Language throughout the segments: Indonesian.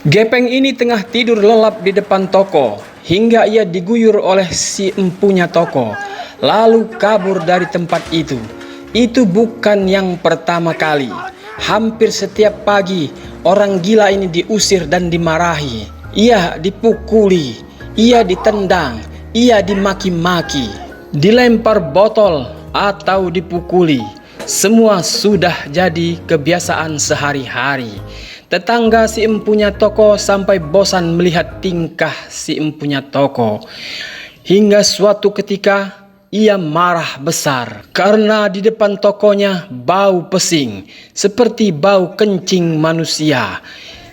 Gepeng ini tengah tidur lelap di depan toko hingga ia diguyur oleh si empunya toko, lalu kabur dari tempat itu. Itu bukan yang pertama kali. Hampir setiap pagi orang gila ini diusir dan dimarahi. Ia dipukuli, ia ditendang, ia dimaki-maki, dilempar botol atau dipukuli. Semua sudah jadi kebiasaan sehari-hari. Tetangga si empunya toko sampai bosan melihat tingkah si empunya toko. Hingga suatu ketika ia marah besar karena di depan tokonya bau pesing seperti bau kencing manusia.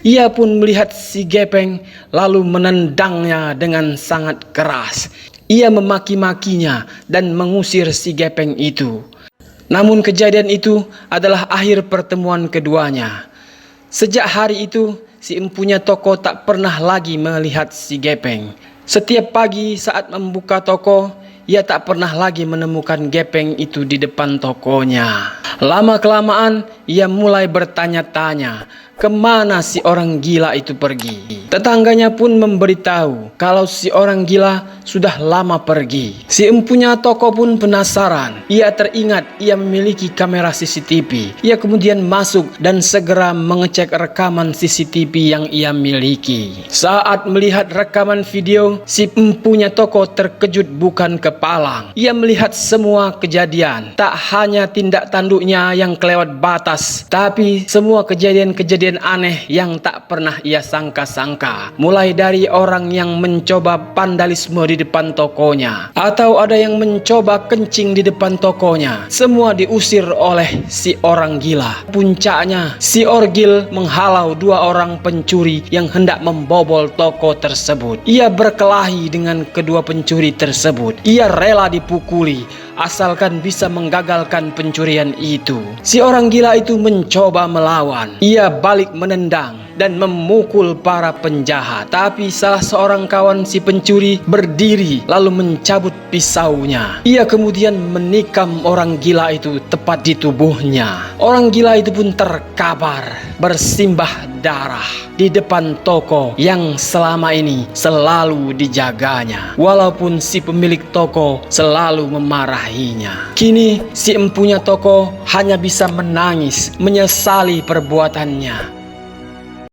Ia pun melihat si Gepeng lalu menendangnya dengan sangat keras. Ia memaki-makinya dan mengusir si Gepeng itu. Namun kejadian itu adalah akhir pertemuan keduanya. Sejak hari itu, si empunya toko tak pernah lagi melihat si Gepeng. Setiap pagi saat membuka toko, ia tak pernah lagi menemukan Gepeng itu di depan tokonya. Lama-kelamaan, ia mulai bertanya-tanya, kemana si orang gila itu pergi. Tetangganya pun memberitahu kalau si orang gila sudah lama pergi. Si empunya toko pun penasaran. Ia teringat ia memiliki kamera CCTV. Ia kemudian masuk dan segera mengecek rekaman CCTV yang ia miliki. Saat melihat rekaman video, si empunya toko terkejut bukan kepalang. Ia melihat semua kejadian, tak hanya tindak tanduknya yang kelewat batas, tapi semua kejadian-kejadian aneh yang tak pernah ia sangka-sangka. Mulai dari orang yang mencoba vandalisme di depan tokonya, atau ada yang mencoba kencing di depan tokonya, semua diusir oleh si orang gila. Puncaknya, si orgil menghalau dua orang pencuri yang hendak membobol toko tersebut. Ia berkelahi dengan kedua pencuri tersebut. Ia rela dipukuli asalkan bisa menggagalkan pencurian itu. Si orang gila itu mencoba melawan. Ia balik menendang dan memukul para penjahat. Tapi salah seorang kawan si pencuri berdiri lalu mencabut pisaunya. Ia kemudian menikam orang gila itu tepat di tubuhnya. Orang gila itu pun terkapar bersimbah darah di depan toko yang selama ini selalu dijaganya, walaupun si pemilik toko selalu memarahinya. Kini si empunya toko hanya bisa menangis menyesali perbuatannya.